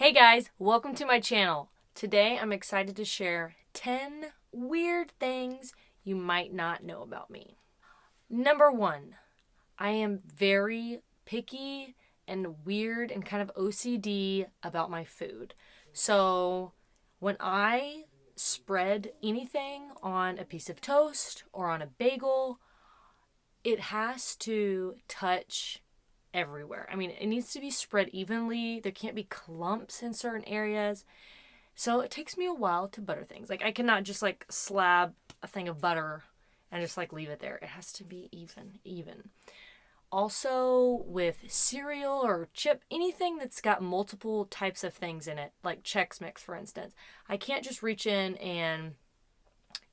Hey guys, welcome to my channel. Today I'm excited to share 10 weird things you might not know about me. Number 1, I am very picky and weird and kind of OCD about my food. So when I spread anything on a piece of toast or on a bagel, it has to touch everywhere. I mean, it needs to be spread evenly. There can't be clumps in certain areas. So it takes me a while to butter things. Like I cannot just like slab a thing of butter and just like leave it there. It has to be even. Also with cereal or chip, anything that's got multiple types of things in it, like Chex Mix for instance. I can't just reach in and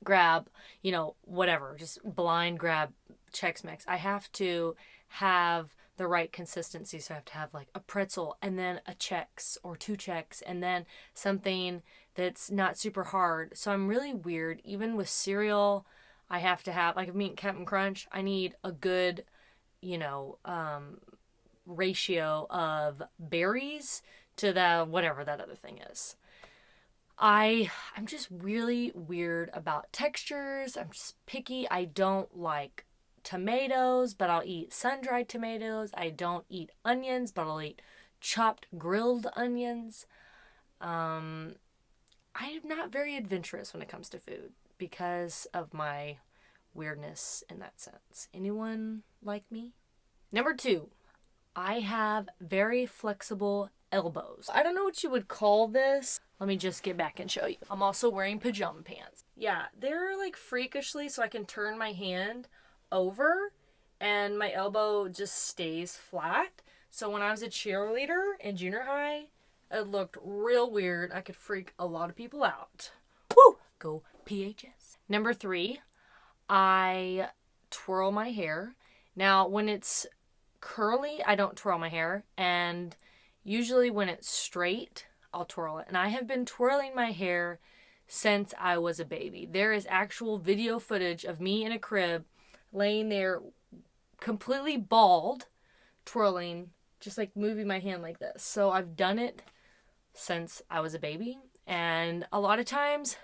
grab, whatever, just blind grab Chex Mix. I have to have the right consistency. So I have to have like a pretzel and then a Chex or two Chex and then something that's not super hard. So I'm really weird. Even with cereal, I have to have, like, if I'm eating Captain Crunch, I need a good, you know, um, ratio of berries to the whatever that other thing is. I'm just really weird about textures. I'm just picky. I don't like tomatoes, but I'll eat sun-dried tomatoes. I don't eat onions, but I'll eat chopped grilled onions. Um, I'm not very adventurous when it comes to food because of my weirdness in that sense. Anyone like me? Number 2, I have very flexible elbows. I don't know what you would call this. Let me just get back and show you. I'm also wearing pajama pants. Yeah, they're like freakishly so I can turn my hand over and my elbow just stays flat. So when I was a cheerleader in junior high, it looked real weird. I could freak a lot of people out. Woo! Go PHS. Number 3, I twirl my hair. Now, when it's curly, I don't twirl my hair, and usually when it's straight, I'll twirl it. And I have been twirling my hair since I was a baby. There is actual video footage of me in a crib laying there completely bald, twirling, just like moving my hand like this. So I've done it since I was a baby, and a lot of times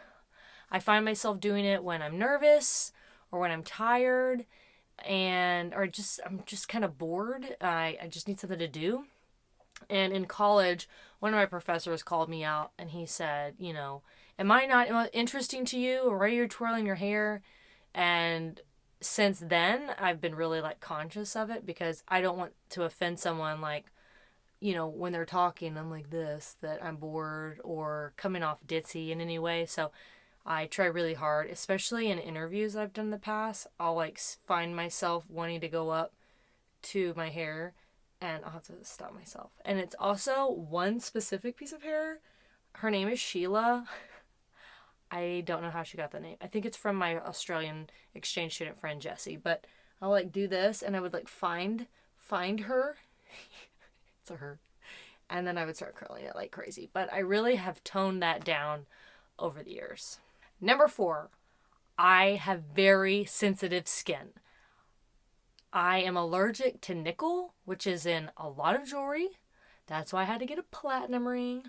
I find myself doing it when I'm nervous or when I'm tired and or just I'm just kind of bored. I just need something to do. And in college, one of my professors called me out and he said, am I not interesting to you, or are you twirling your hair? And since then, I've been really like conscious of it because I don't want to offend someone, like, when they're talking, I'm like this, that I'm bored or coming off ditzy in any way. So I try really hard, especially in interviews I've done in the past. I'll like find myself wanting to go up to my hair and I'll have to stop myself. And it's also one specific piece of hair. Her name is Sheila. I don't know how she got the name. I think it's from my Australian exchange student friend Jessie. But I'll like do this and I would like find her. It's a her. And then I would start curling it like crazy. But I really have toned that down over the years. Number 4, I have very sensitive skin. I am allergic to nickel, which is in a lot of jewelry. That's why I had to get a platinum ring.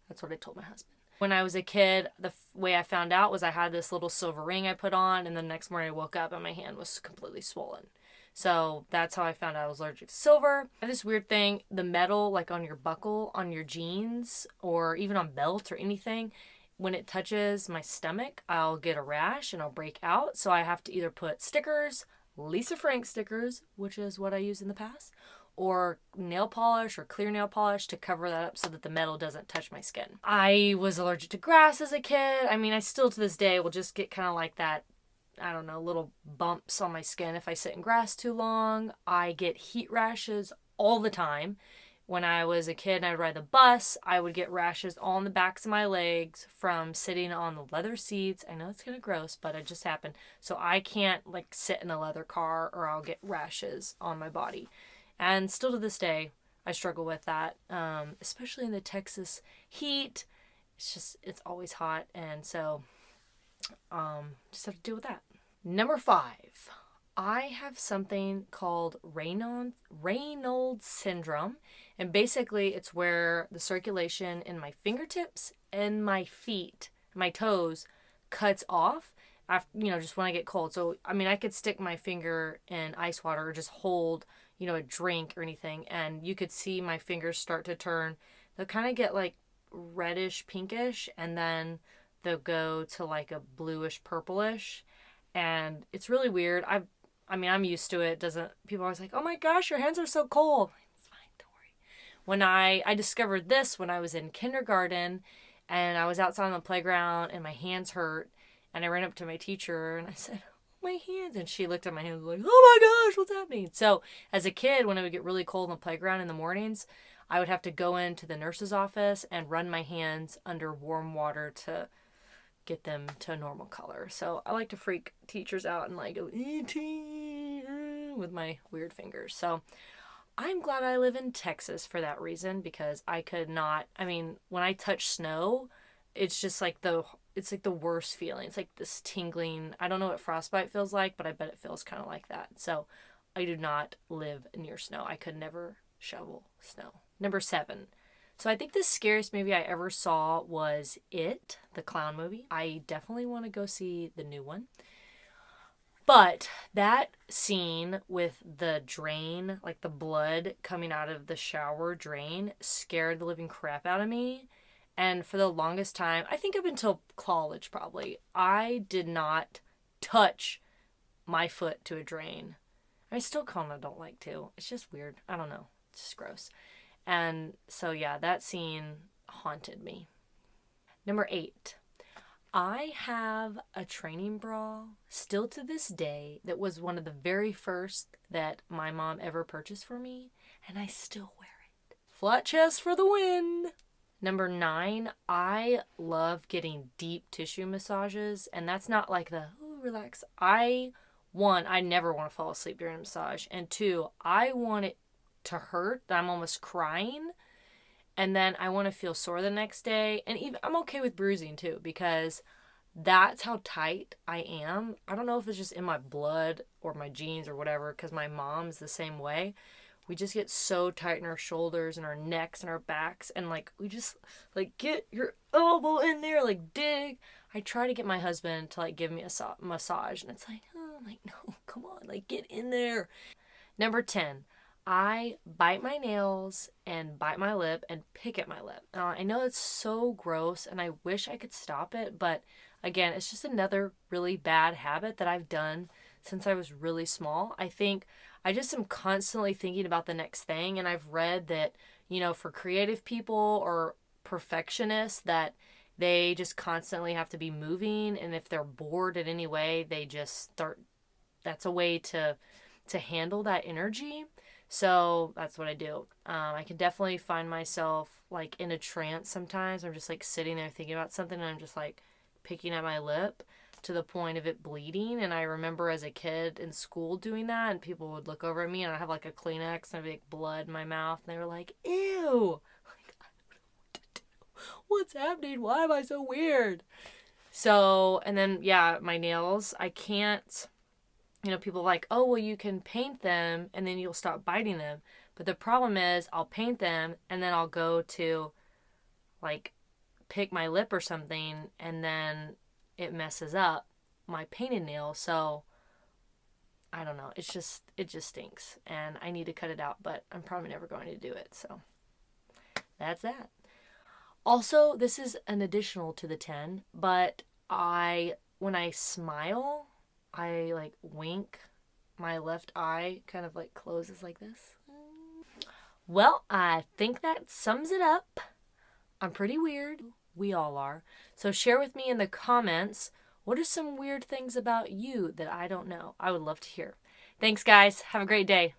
That's what I told my husband. When I was a kid, the way I found out was I had this little silver ring I put on, and the next morning I woke up and my hand was completely swollen. So that's how I found out I was allergic to silver. I have this weird thing, the metal, like on your buckle, on your jeans, or even on belt or anything, when it touches my stomach, I'll get a rash and I'll break out. So I have to either put stickers, Lisa Frank stickers, which is what I used in the past, or nail polish or clear nail polish to cover that up so that the metal doesn't touch my skin. I was allergic to grass as a kid. I mean, I still to this day will just get kind of like that, I don't know, little bumps on my skin if I sit in grass too long. I get heat rashes all the time. When I was a kid and I would ride the bus, I would get rashes all on the backs of my legs from sitting on the leather seats. I know it's kind of gross, but it just happened. So I can't like sit in a leather car or I'll get rashes on my body. And still to this day, I struggle with that, especially in the Texas heat. It's always hot. And so just have to deal with that. Number 5, I have something called Raynaud's syndrome, and basically it's where the circulation in my fingertips and my feet, my toes, cuts off after, just when I get cold. So, I mean, I could stick my finger in ice water or just hold, a drink or anything, and you could see my fingers start to turn. They'll kind of get like reddish pinkish, and then they'll go to like a bluish purplish, and it's really weird. I'm used to it. Doesn't People are always like, "Oh my gosh, your hands are so cold." It's fine, don't worry. When I discovered this when I was in kindergarten, and I was outside on the playground and my hands hurt, and I ran up to my teacher and I said, "Oh, my hands," and she looked at my hands like, "Oh my gosh, what's happening?" So as a kid, when it would get really cold on the playground in the mornings, I would have to go into the nurse's office and run my hands under warm water to get them to a normal color. So I like to freak teachers out and like go E.T. with my weird fingers. So I'm glad I live in Texas for that reason, because I could not, when I touch snow, it's just like it's like the worst feeling. It's like this tingling. I don't know what frostbite feels like, but I bet it feels kind of like that. So I do not live near snow. I could never shovel snow. Number 7. So I think the scariest movie I ever saw was It, the clown movie. I definitely want to go see the new one. But that scene with the drain, like the blood coming out of the shower drain, scared the living crap out of me. And for the longest time, I think up until college probably, I did not touch my foot to a drain. I still kind of don't like to. It's just weird. I don't know. It's just gross. And so, yeah, that scene haunted me. Number 8. I have a training bra still to this day that was one of the very first that my mom ever purchased for me, and I still wear it. Flat chest for the win! Number 9, I love getting deep tissue massages, and that's not like the, ooh, relax. One, I never want to fall asleep during a massage, and 2, I want it to hurt that I'm almost crying, and then I want to feel sore the next day. And even I'm okay with bruising too, because that's how tight I am. I don't know if it's just in my blood or my genes or whatever, because my mom's the same way. We just get so tight in our shoulders and our necks and our backs, and like we just like get your elbow in there, like dig. I try to get my husband to like give me a massage, and it's like, oh, I'm like, no, come on, like get in there. Number 10. I bite my nails and bite my lip and pick at my lip. I know it's so gross and I wish I could stop it, but again, it's just another really bad habit that I've done since I was really small. I think I just am constantly thinking about the next thing, and I've read that, for creative people or perfectionists, that they just constantly have to be moving, and if they're bored in any way, they just start. That's a way to handle that energy. So that's what I do. I can definitely find myself like in a trance sometimes. I'm just like sitting there thinking about something, and I'm just like picking at my lip to the point of it bleeding. And I remember as a kid in school doing that, and people would look over at me and I'd have like a Kleenex and I'd be like blood in my mouth, and they were like, ew. Like, I don't know what to do. What's happening? Why am I so weird? So, and then, yeah, my nails, I can't. People are like, oh, well, you can paint them and then you'll stop biting them. But the problem is I'll paint them and then I'll go to like pick my lip or something, and then it messes up my painted nail. So I don't know. It just stinks, and I need to cut it out, but I'm probably never going to do it. So that's that. Also, this is an additional to the 10, but when I smile, I like wink. My left eye kind of like closes like this. Well, I think that sums it up. I'm pretty weird. We all are. So share with me in the comments, what are some weird things about you that I don't know? I would love to hear. Thanks, guys. Have a great day.